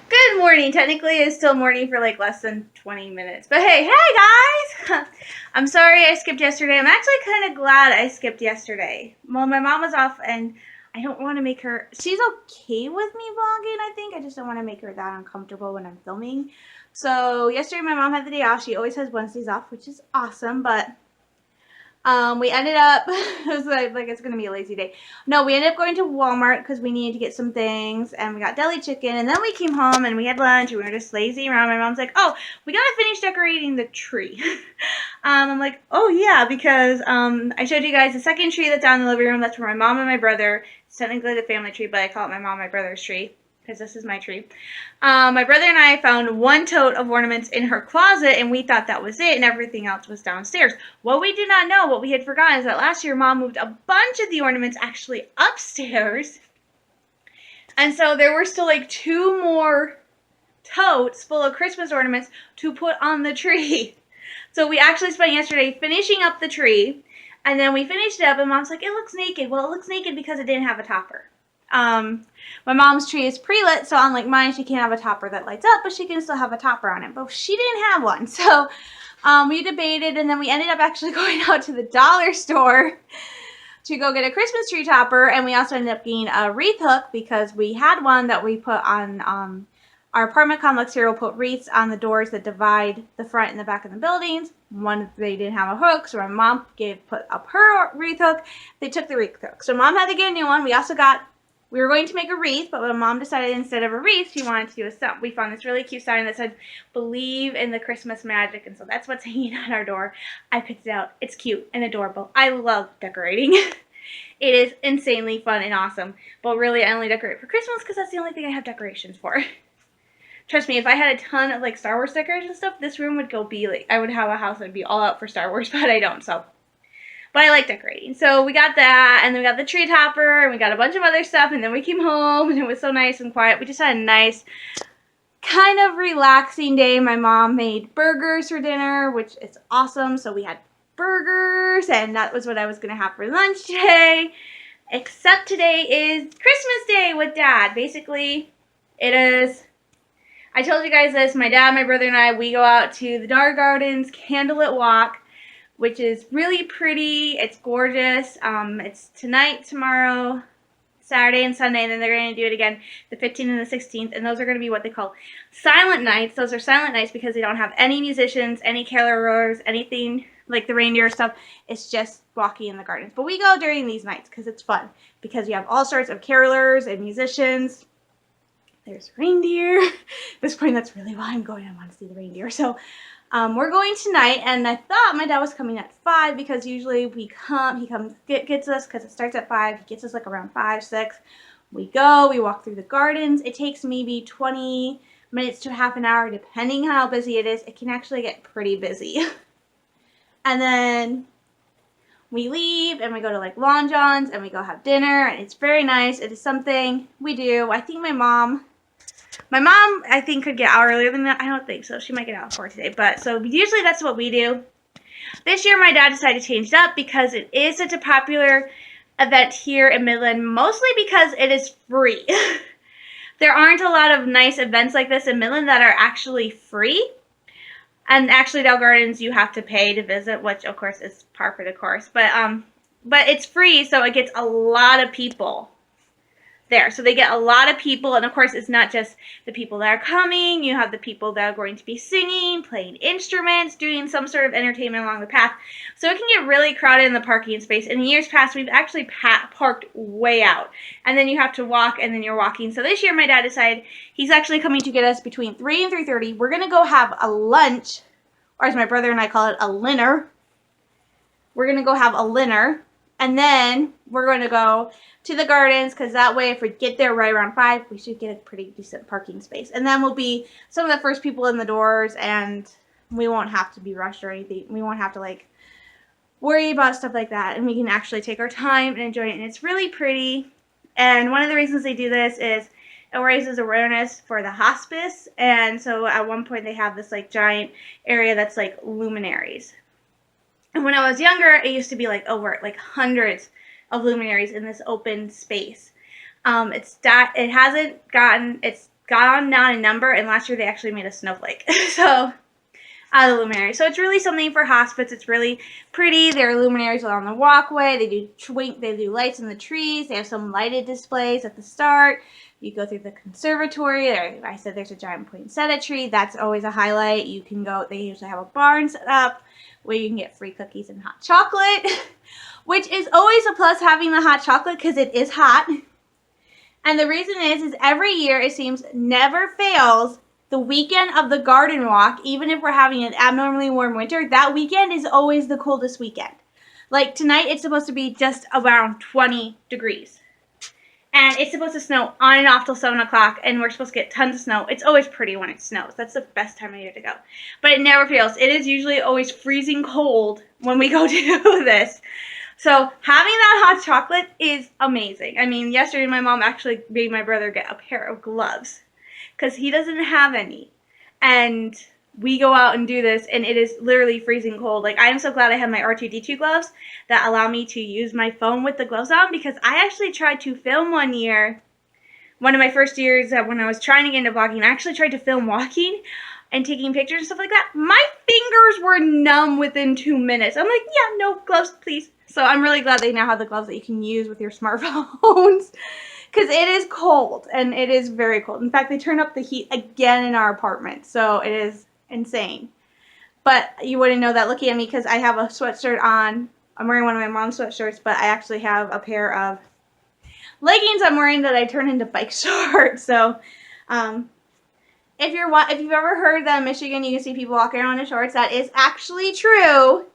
Good morning. Technically, it's still morning for like less than 20 minutes. But hey guys! I'm sorry I skipped yesterday. I'm actually kind of glad I skipped yesterday. Well, my mom was off and I don't want to make her. She's okay with me vlogging, I think. I just don't want to make her that uncomfortable when I'm filming. So, yesterday my mom had the day off. She always has Wednesdays off, which is awesome. But we ended up, it was like it's going to be a lazy day. No, we ended up going to Walmart because we needed to get some things, and we got deli chicken, and then we came home and we had lunch, and we were just lazy around. My mom's like, oh, we got to finish decorating the tree. I'm like, oh yeah, because I showed you guys the second tree that's down in the living room. That's for my mom and my brother. It's technically the family tree, but I call it my mom and my brother's tree because this is my tree. My brother and I found one tote of ornaments in her closet, and we thought that was it, and everything else was downstairs. What we did not know, what we had forgotten, is that last year Mom moved a bunch of the ornaments actually upstairs, and so there were still like 2 more totes full of Christmas ornaments to put on the tree. So we actually spent yesterday finishing up the tree, and then we finished it up, and Mom's like, it looks naked. Well, it looks naked because it didn't have a topper. My mom's tree is pre-lit, so unlike mine, she can't have a topper that lights up, but she can still have a topper on it. But she didn't have one, so we debated, and then we ended up actually going out to the dollar store to go get a Christmas tree topper, and we also ended up getting a wreath hook because we had one that we put on our apartment complex here. We'll put wreaths on the doors that divide the front and the back of the buildings. One, they didn't have a hook, so my mom put up her wreath hook. They took the wreath hook, so Mom had to get a new one. We were going to make a wreath, but my mom decided instead of a wreath, she wanted to do a sign. We found this really cute sign that said, believe in the Christmas magic, and so that's what's hanging on our door. I picked it out. It's cute and adorable. I love decorating. It is insanely fun and awesome, but really I only decorate for Christmas because that's the only thing I have decorations for. Trust me, if I had a ton of like Star Wars decorations and stuff, this room would be like, I would have a house that would be all out for Star Wars, but I don't, so. But I like decorating. So we got that, and then we got the tree topper, and we got a bunch of other stuff, and then we came home, and it was so nice and quiet. We just had a nice, kind of relaxing day. My mom made burgers for dinner, which is awesome. So we had burgers, and that was what I was going to have for lunch today. Except today is Christmas Day with Dad. Basically, it is... I told you guys this. My dad, my brother, and I, we go out to the Dar Gardens Candlelit Walk, which is really pretty. It's gorgeous. It's tonight, tomorrow, Saturday, and Sunday, and then they're going to do it again the 15th and the 16th, and those are going to be what they call silent nights. Those are silent nights because they don't have any musicians, any carolers, anything like the reindeer stuff. It's just walking in the gardens. But we go during these nights because it's fun, because you have all sorts of carolers and musicians. There's reindeer. At this point, that's really why I'm going. I want to see the reindeer. So we're going tonight, and I thought my dad was coming at 5 because usually he gets us because it starts at 5. He gets us like around 5, 6. We go, we walk through the gardens. It takes maybe 20 minutes to half an hour, depending how busy it is. It can actually get pretty busy. And then we leave, and we go to like Long John's, and we go have dinner, and it's very nice. It is something we do. I think my mom, I think, could get out earlier than that. I don't think so. She might get out before today. But so usually that's what we do. This year my dad decided to change it up because it is such a popular event here in Midland, mostly because it is free. There aren't a lot of nice events like this in Midland that are actually free. And actually, Dell Gardens, you have to pay to visit, which of course is par for the course. But it's free, so it gets a lot of people there. So they get a lot of people, and of course it's not just the people that are coming. You have the people that are going to be singing, playing instruments, doing some sort of entertainment along the path. So it can get really crowded in the parking space. In years past, we've actually parked way out, and then you have to walk, and then you're walking. So this year my dad decided he's actually coming to get us between 3 and 3:30. We're going to go have a lunch, or as my brother and I call it, a linner. We're going to go have a linner, and then we're going to go to the gardens, because that way if we get there right around 5, we should get a pretty decent parking space. And then we'll be some of the first people in the doors, and we won't have to be rushed or anything. We won't have to like worry about stuff like that, and we can actually take our time and enjoy it. And it's really pretty. And one of the reasons they do this is it raises awareness for the hospice. And so at one point they have this like giant area that's like luminaries. And when I was younger, it used to be like over like hundreds of luminaries in this open space. It's gone down in number, and last year they actually made a snowflake. So out of the luminaries. So it's really something for hospice. It's really pretty. There are luminaries along the walkway. They do lights in the trees. They have some lighted displays at the start. You go through the conservatory. I said there's a giant poinsettia tree. That's always a highlight. You can go. They usually have a barn set up where you can get free cookies and hot chocolate, which is always a plus having the hot chocolate because it is hot. And the reason is every year it seems never fails. The weekend of the garden walk, even if we're having an abnormally warm winter, that weekend is always the coldest weekend. Like tonight, it's supposed to be just around 20 degrees. And it's supposed to snow on and off till 7 o'clock, and we're supposed to get tons of snow. It's always pretty when it snows. That's the best time of year to go. But it never fails. It is usually always freezing cold when we go to do this. So having that hot chocolate is amazing. I mean, yesterday my mom actually made my brother get a pair of gloves because he doesn't have any. And we go out and do this, and it is literally freezing cold. Like, I am so glad I have my R2-D2 gloves that allow me to use my phone with the gloves on, because I actually tried to film one of my first years when I was trying to get into vlogging. I actually tried to film walking and taking pictures and stuff like that. My fingers were numb within 2 minutes. I'm like, yeah, no, gloves, please. So I'm really glad they now have the gloves that you can use with your smartphones. Because it is cold, and it is very cold. In fact, they turned up the heat again in our apartment, so it is insane. But you wouldn't know that looking at me because I have a sweatshirt on. I'm wearing one of my mom's sweatshirts, but I actually have a pair of leggings I'm wearing that I turn into bike shorts. So if you've ever heard that in Michigan you can see people walking around in shorts, that is actually true.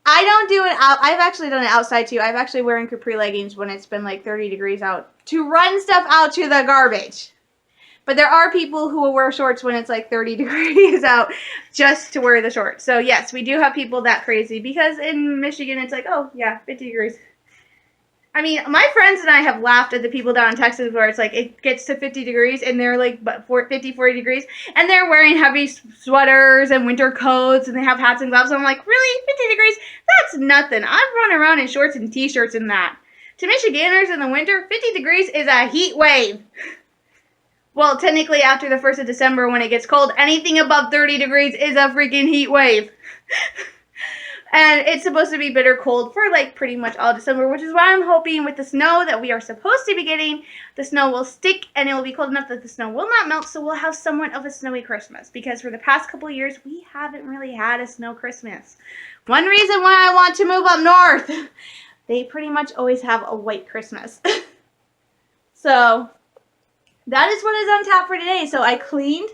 I don't do it out. I've actually done it outside too. I've actually wearing capri leggings when it's been like 30 degrees out to run stuff out to the garbage. But there are people who will wear shorts when it's like 30 degrees out just to wear the shorts. So yes, we do have people that crazy, because in Michigan it's like, oh yeah, 50 degrees. I mean, my friends and I have laughed at the people down in Texas where it's like it gets to 50 degrees and they're like 50, 40 degrees and they're wearing heavy sweaters and winter coats and they have hats and gloves. And I'm like, really? 50 degrees? That's nothing. I've run around in shorts and t-shirts and that. To Michiganders in the winter, 50 degrees is a heat wave. Well, technically after the 1st of December when it gets cold, anything above 30 degrees is a freaking heat wave. And it's supposed to be bitter cold for like pretty much all December, which is why I'm hoping with the snow that we are supposed to be getting, the snow will stick and it will be cold enough that the snow will not melt, so we'll have somewhat of a snowy Christmas. Because for the past couple of years, we haven't really had a snow Christmas. One reason why I want to move up north, they pretty much always have a white Christmas. So that is what is on tap for today. So I cleaned,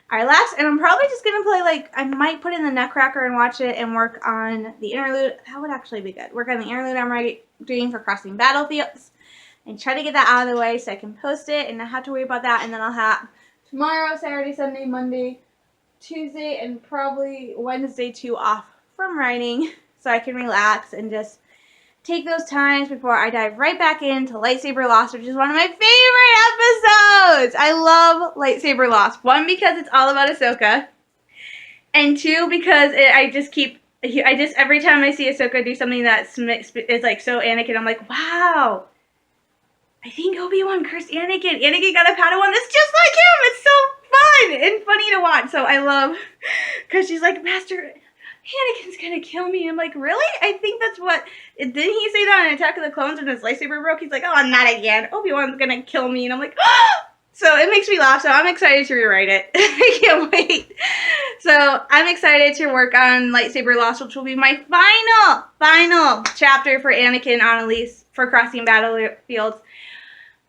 I relaxed, and I'm probably just going to play, like, I might put in the Nutcracker and watch it and work on the interlude. That would actually be good. Work on the interlude I'm doing for Crossing Battlefields and try to get that out of the way so I can post it and not have to worry about that. And then I'll have tomorrow, Saturday, Sunday, Monday, Tuesday, and probably Wednesday too off from writing so I can relax and just take those times before I dive right back into Lightsaber Lost, which is one of my favorite episodes. I love Lightsaber Lost. One, because it's all about Ahsoka. And two, because every time I see Ahsoka do something that is like so Anakin, I'm like, wow. I think Obi-Wan cursed Anakin. Anakin got a Padawan that's just like him. It's so fun and funny to watch. So I love, because she's like, Master Anakin's gonna kill me. I'm like, really? I think that's what, didn't he say that in Attack of the Clones when his lightsaber broke? He's like, oh, not again. Obi-Wan's gonna kill me. And I'm like, oh! So it makes me laugh, so I'm excited to rewrite it. I can't wait. So I'm excited to work on Lightsaber Lost, which will be my final chapter for Anakin on Elise for Crossing Battlefields.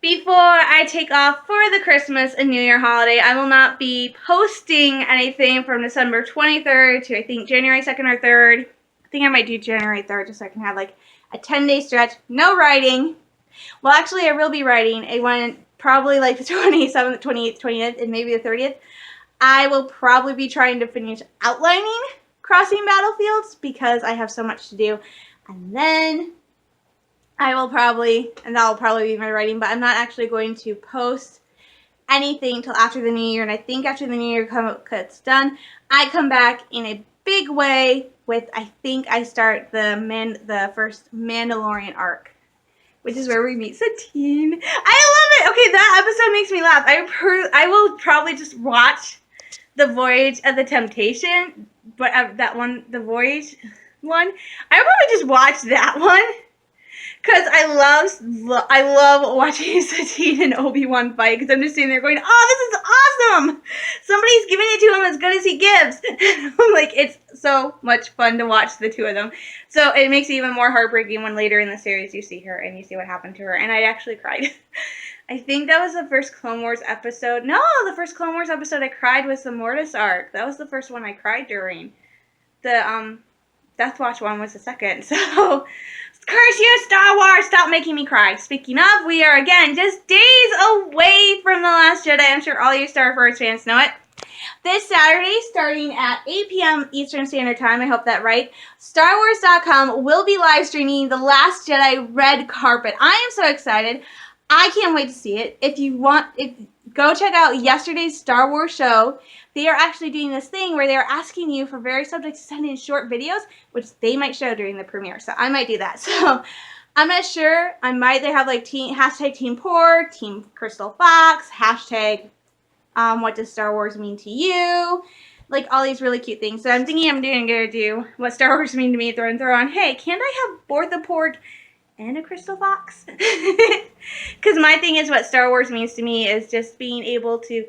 Before I take off for the Christmas and New Year holiday, I will not be posting anything from December 23rd to I think January 2nd or 3rd. I think I might do January 3rd just so I can have like a 10-day stretch. No writing. Well, actually, I will be writing. I want probably like the 27th, 28th, 29th, and maybe the 30th. I will probably be trying to finish outlining Crossing Battlefields because I have so much to do. And then that will probably be my writing, but I'm not actually going to post anything until after the New Year, and I think after the New Year cut's done, I come back in a big way with, I think I start the first Mandalorian arc, which is where we meet Satine. I love it. Okay, that episode makes me laugh. I will probably just watch the Voyage of the Temptation, but that one, the Voyage one. I probably just watch that one because I love watching Satine and Obi-Wan fight because I'm just sitting there going, "Oh, this is awesome! Somebody's giving it to him as good as he gives." I'm like, it's so much fun to watch the two of them. So it makes it even more heartbreaking when later in the series you see her and you see what happened to her, and I actually cried. I think that was the first Clone Wars episode. No, the first Clone Wars episode I cried was the Mortis arc. That was the first one I cried during. The Death Watch one was the second. So, curse you, Star Wars! Stop making me cry. Speaking of, we are again just days away from The Last Jedi. I'm sure all you Star Wars fans know it. This Saturday, starting at 8 p.m. Eastern Standard Time, I hope that right, StarWars.com will be live streaming The Last Jedi Red Carpet. I am so excited. I can't wait to see it. Go check out yesterday's Star Wars show. They are actually doing this thing where they're asking you for various subjects to send in short videos, which they might show during the premiere. So I might do that. So I'm not sure. They have like hashtag Team Poor, Team Crystal Fox, hashtag what does Star Wars mean to you? Like all these really cute things. So I'm thinking I'm going to do what Star Wars mean to me, throw on, hey, can't I have Bortha Porg and a Crystal Fox? Because my thing is what Star Wars means to me is just being able to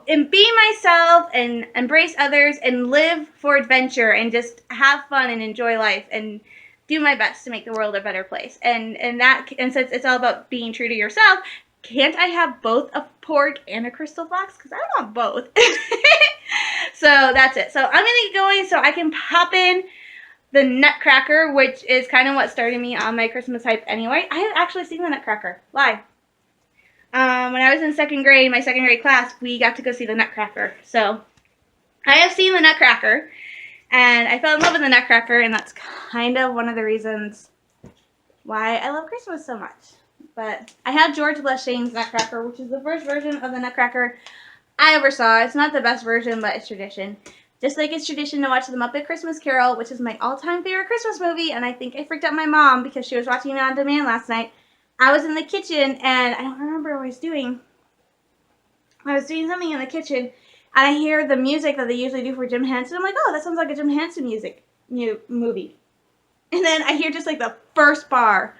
and be myself and embrace others and live for adventure and just have fun and enjoy life and do my best to make the world a better place. And since it's all about being true to yourself, can't I have both a Porg and a Crystal Fox? Because I want both. So that's it. So I'm going to get going so I can pop in the Nutcracker, which is kind of what started me on my Christmas hype anyway. I had actually seen the Nutcracker live. When I was in second grade, my second grade class, we got to go see the Nutcracker. So I have seen the Nutcracker, and I fell in love with the Nutcracker, and that's kind of one of the reasons why I love Christmas so much. But I have George Leshane's Nutcracker, which is the first version of the Nutcracker I ever saw. It's not the best version, but it's tradition. Just like it's tradition to watch The Muppet Christmas Carol, which is my all-time favorite Christmas movie, and I think I freaked out my mom because she was watching it on demand last night. I was in the kitchen, and I don't remember what I was doing. I was doing something in the kitchen, and I hear the music that they usually do for Jim Henson. I'm like, oh, that sounds like a Jim Henson movie. And then I hear just like the first bar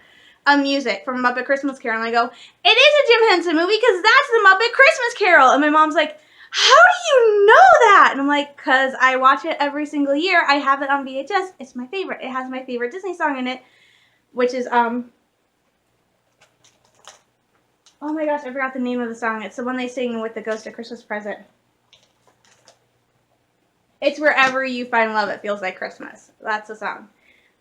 of music from Muppet Christmas Carol, and I go, it is a Jim Henson movie because that's the Muppet Christmas Carol. And my mom's like, how do you know that? And I'm like, because I watch it every single year. I have it on VHS. It's my favorite. It has my favorite Disney song in it, which is, oh my gosh, I forgot the name of the song. It's the one they sing with the Ghost of Christmas Present. It's Wherever You Find Love, It Feels Like Christmas. That's the song.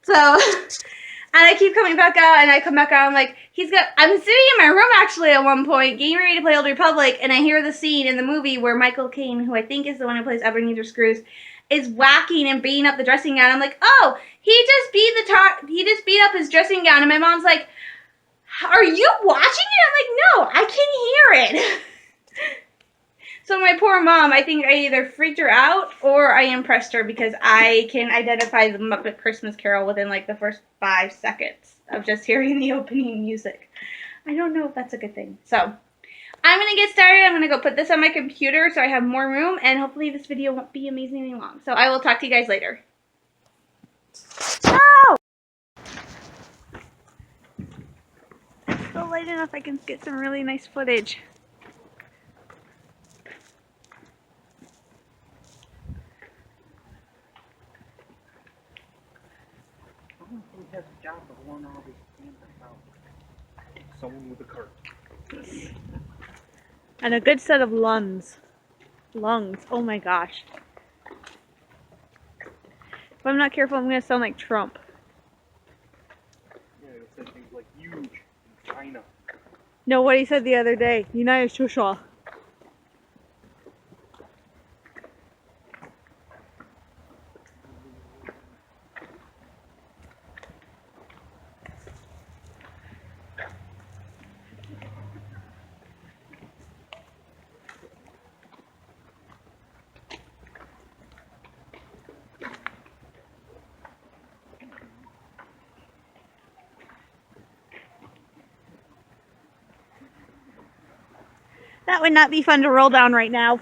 So, and I keep coming back out, and I come back out, I'm like, I'm sitting in my room actually at one point, getting ready to play Old Republic, and I hear the scene in the movie where Michael Caine, who I think is the one who plays Ebenezer Scrooge, is whacking and beating up the dressing gown. I'm like, oh, he just beat up his dressing gown, and my mom's like, are you watching it? I'm like, no, I can hear it. So my poor mom, I think I either freaked her out or I impressed her because I can identify the Muppet Christmas Carol within like the first 5 seconds of just hearing the opening music. I don't know if that's a good thing. So I'm going to get started. I'm going to go put this on my computer so I have more room, and hopefully this video won't be amazingly long. So I will talk to you guys later. Oh! It's still light enough I can get some really nice footage. Has a job of blowing all these campers out. Someone with a cart. And a good set of lungs. Oh my gosh. If I'm not careful, I'm going to sound like Trump. Yeah, it'll say things like huge in China. No, what he said the other day. United Shusha. That would not be fun to roll down right now.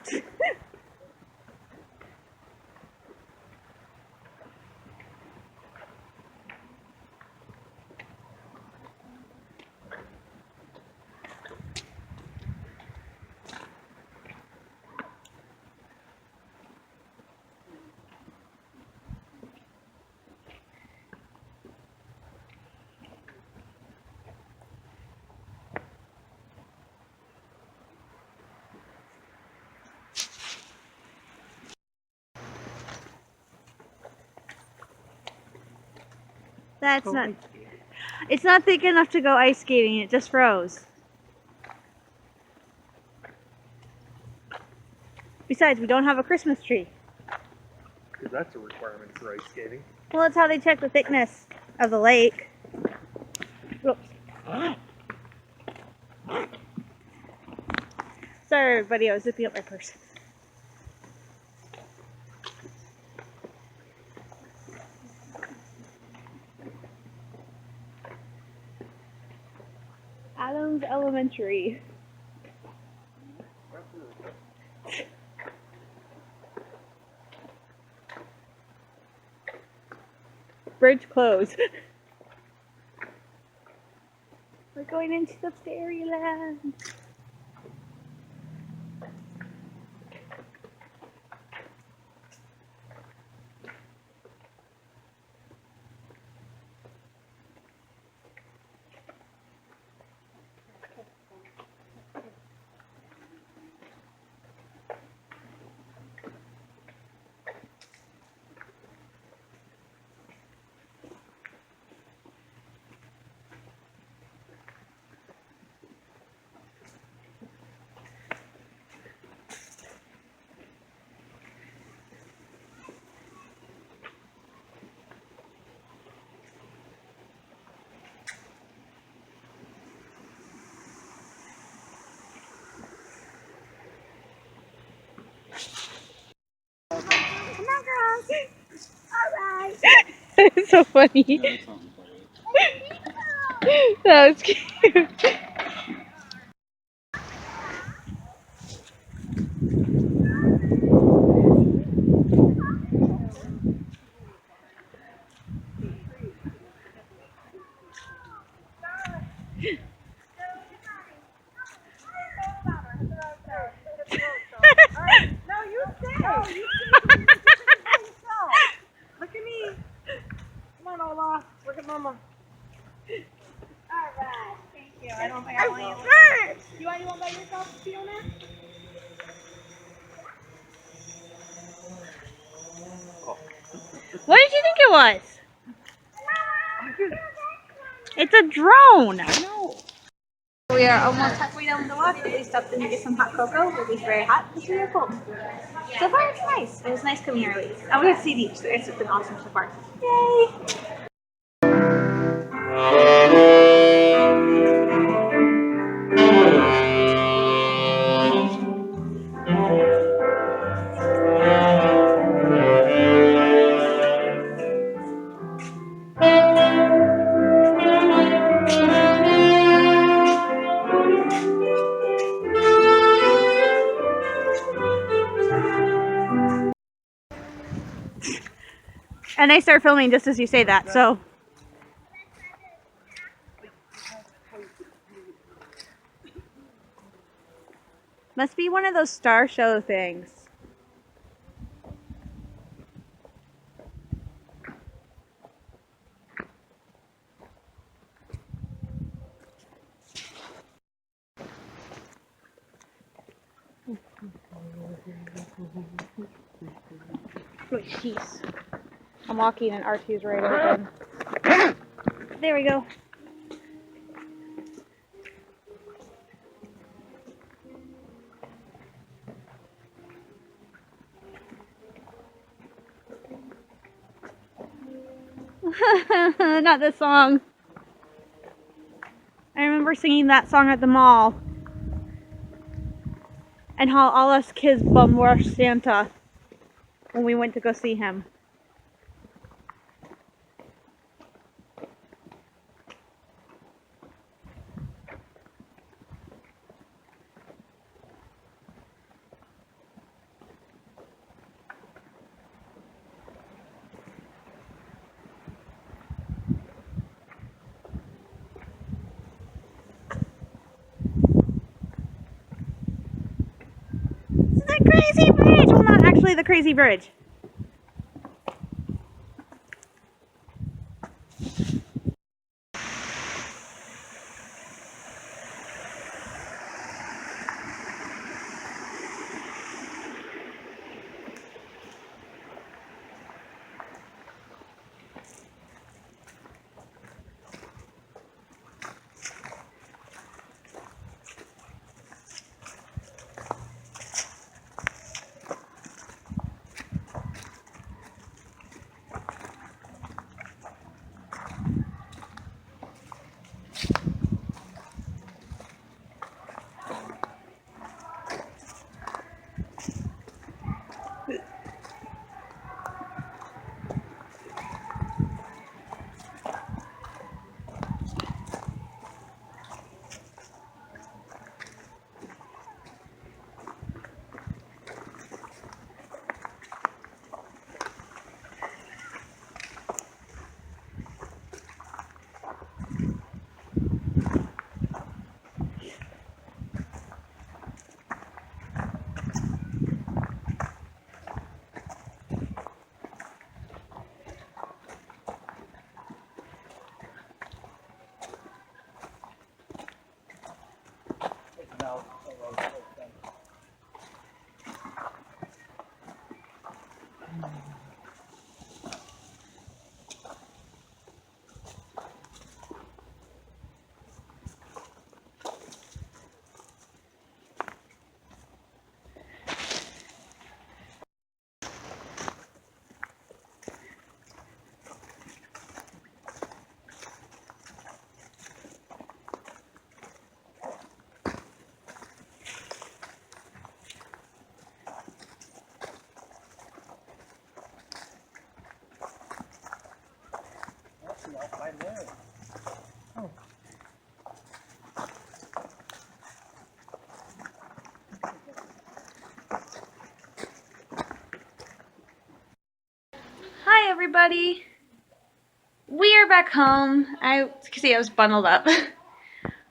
That's not. It's not thick enough to go ice skating. It just froze. Besides, we don't have a Christmas tree. Because that's a requirement for ice skating. Well, that's how they check the thickness of the lake. Whoops. Sorry, everybody. I was zipping up my purse. Adams Elementary. Bridge closed. We're going into the fairyland. Come on, girls. All right. It's so funny. That was cute. No, you stay. Look at me. Come on, Ola. Look at Mama. All right. Thank you. I don't think I want you. You want one by yourself, Fiona? What did you think it was? It's a drone. We are almost halfway down the walk. We stopped in to get some hot cocoa. It was very hot. It's very cold. So far, it's nice. It was nice coming here early. I want to see the beach. It's been awesome so far. Yay! And I start filming just as you say that, so. Must be one of those star show things. Oh, jeez. I'm walking and R2's right open. There we go. Not this song. I remember singing that song at the mall. And how all us kids bum rushed Santa when we went to go see him. Crazy bridge! Well, not actually the crazy bridge. Hi everybody. We are back home. I was bundled up.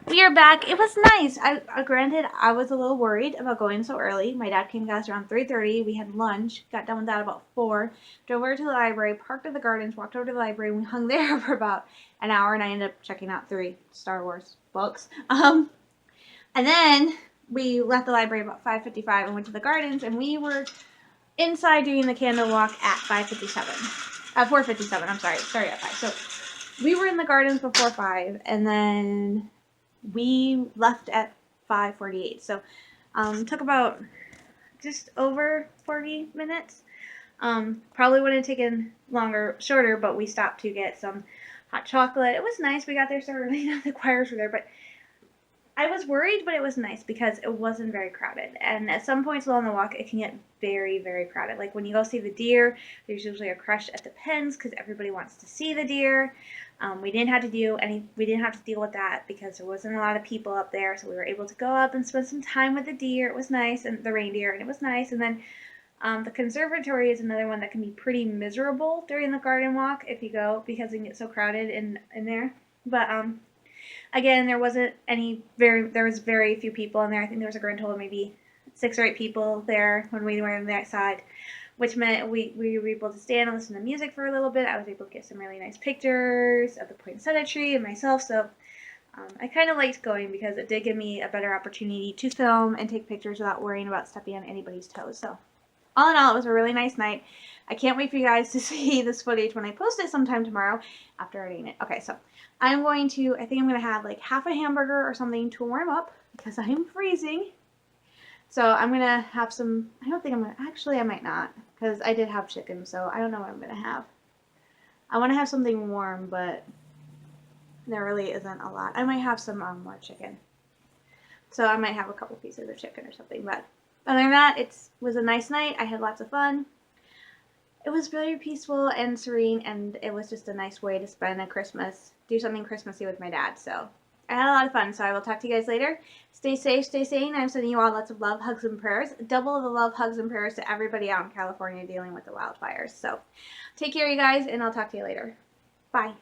We are back. It was nice. Granted, I was a little worried about going so early. My dad came to us around 3:30. We had lunch. Got done with that about 4. Drove over to the library. Parked at the gardens. Walked over to the library. We hung there for about an hour, and I ended up checking out 3 Star Wars books. And then we left the library about 5:55 and went to the gardens, and we were inside doing the candle walk at 4:57. I'm sorry. Started at 5. So we were in the gardens before 5, and then we left at 5:48. So took about just over 40 minutes. Probably would have taken shorter, but we stopped to get some hot chocolate. It was nice. We got there so early. The choirs were there, but I was worried, but it was nice because it wasn't very crowded. And at some points along the walk, it can get very, very crowded. Like when you go see the deer, there's usually a crush at the pens because everybody wants to see the deer. We didn't have to deal with that because there wasn't a lot of people up there, so we were able to go up and spend some time with the deer. It was nice, and the reindeer, and it was nice. And then the conservatory is another one that can be pretty miserable during the garden walk if you go because it gets so crowded in there. But again, there was very few people in there. I think there was a grand total of maybe 6 or 8 people there when we were on that side, which meant we were able to stand and listen to music for a little bit. I was able to get some really nice pictures of the poinsettia tree and myself, so I kind of liked going because it did give me a better opportunity to film and take pictures without worrying about stepping on anybody's toes. So all in all, it was a really nice night. I can't wait for you guys to see this footage when I post it sometime tomorrow after editing it. Okay, so I think I'm going to have like half a hamburger or something to warm up because I'm freezing. So I'm going to have some, I might not because I did have chicken, so I don't know what I'm going to have. I want to have something warm, but there really isn't a lot. I might have some more chicken. So I might have a couple pieces of chicken or something, but other than that, it was a nice night. I had lots of fun. It was very peaceful and serene, and it was just a nice way to spend a Christmas, do something Christmassy with my dad. So I had a lot of fun, so I will talk to you guys later. Stay safe, stay sane. I'm sending you all lots of love, hugs, and prayers. Double the love, hugs, and prayers to everybody out in California dealing with the wildfires. So take care, you guys, and I'll talk to you later. Bye.